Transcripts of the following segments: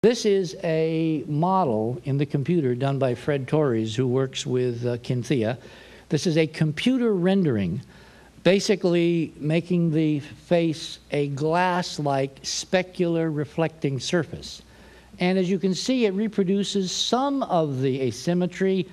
This is a model in the computer done by Fred Torres, who works with Kinthea. This is a computer rendering, basically making the face a glass-like specular reflecting surface. And as you can see, it reproduces some of the asymmetry,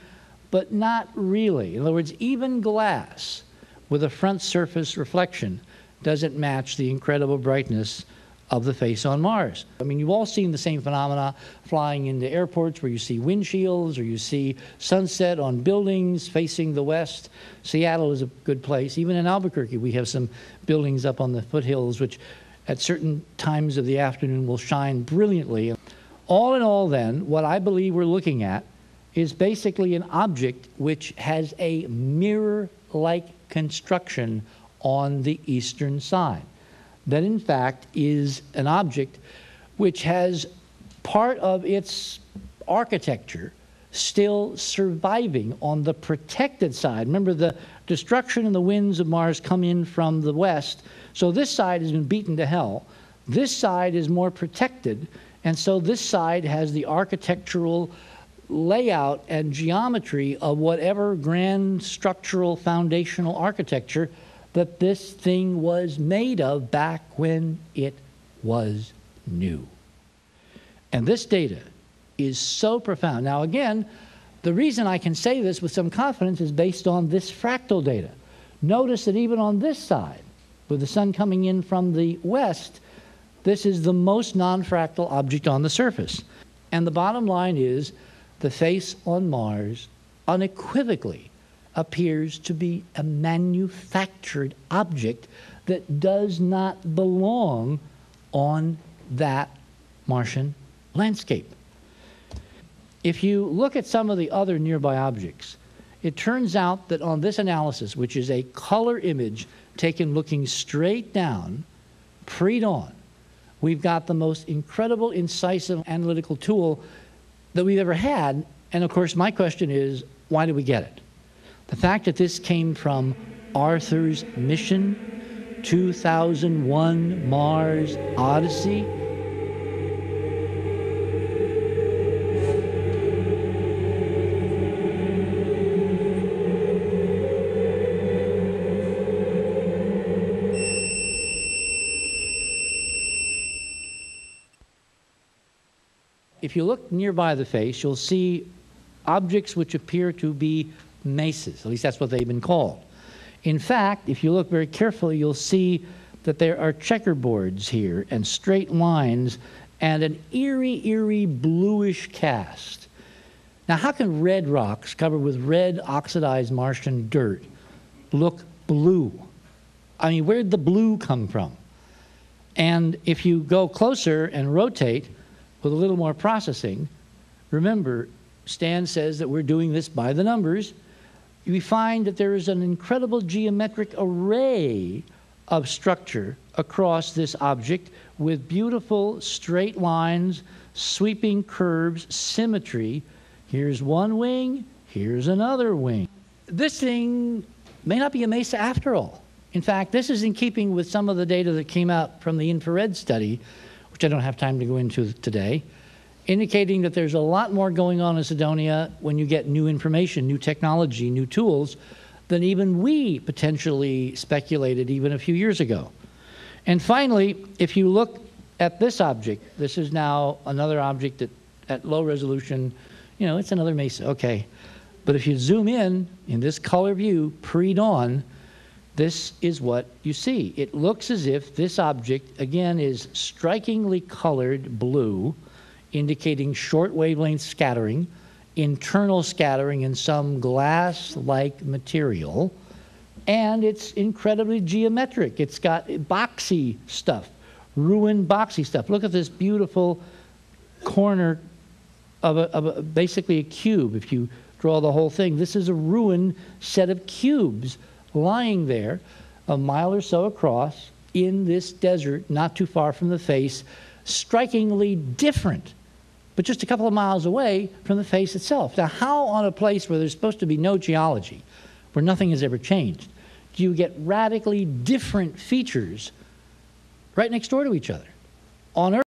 but not really. In other words, even glass with a front surface reflection doesn't match the incredible brightness of the face on Mars. I mean, you've all seen the same phenomena flying into airports where you see windshields or you see sunset on buildings facing the west. Seattle is a good place. Even in Albuquerque, we have some buildings up on the foothills which at certain times of the afternoon will shine brilliantly. All in all then, what I believe we're looking at is basically an object which has a mirror-like construction on the eastern side. That in fact is an object which has part of its architecture still surviving on the protected side. Remember, the destruction and the winds of Mars come in from the west, so this side has been beaten to hell. This side is more protected, and so this side has the architectural layout and geometry of whatever grand structural foundational architecture that this thing was made of back when it was new. And this data is so profound. Now again, the reason I can say this with some confidence is based on this fractal data. Notice that even on this side, with the sun coming in from the west, this is the most non-fractal object on the surface. And the bottom line is the face on Mars unequivocally appears to be a manufactured object that does not belong on that Martian landscape. If you look at some of the other nearby objects, it turns out that on this analysis, which is a color image taken looking straight down, pre-dawn, we've got the most incredible, incisive analytical tool that we've ever had. And of course, my question is, why did we get it? The fact that this came from Arthur's mission, 2001 Mars Odyssey. If you look nearby the face, you'll see objects which appear to be mesas. At least that's what they've been called. In fact, if you look very carefully, you'll see that there are checkerboards here and straight lines and an eerie bluish cast. Now, how can red rocks covered with red oxidized Martian dirt look blue? I mean, where'd the blue come from? And if you go closer and rotate with a little more processing, remember, Stan says that we're doing this by the numbers. We find that there is an incredible geometric array of structure across this object with beautiful straight lines, sweeping curves, symmetry. Here's one wing, here's another wing. This thing may not be a mesa after all. In fact, this is in keeping with some of the data that came out from the infrared study, which I don't have time to go into today, indicating that there's a lot more going on in Cydonia when you get new information, new technology, new tools, than even we potentially speculated even a few years ago. And finally, if you look at this object, this is now another object at low resolution, you know, it's another mesa, okay. But if you zoom in this color view, pre-dawn, this is what you see. It looks as if this object, again, is strikingly colored blue, indicating short wavelength scattering, internal scattering in some glass-like material, and it's incredibly geometric. It's got boxy stuff, ruined boxy stuff. Look at this beautiful corner of basically a cube. If you draw the whole thing, this is a ruined set of cubes lying there a mile or so across in this desert not too far from the face, strikingly different, but just a couple of miles away from the face itself. Now, how on a place where there's supposed to be no geology, where nothing has ever changed, do you get radically different features right next door to each other? On Earth,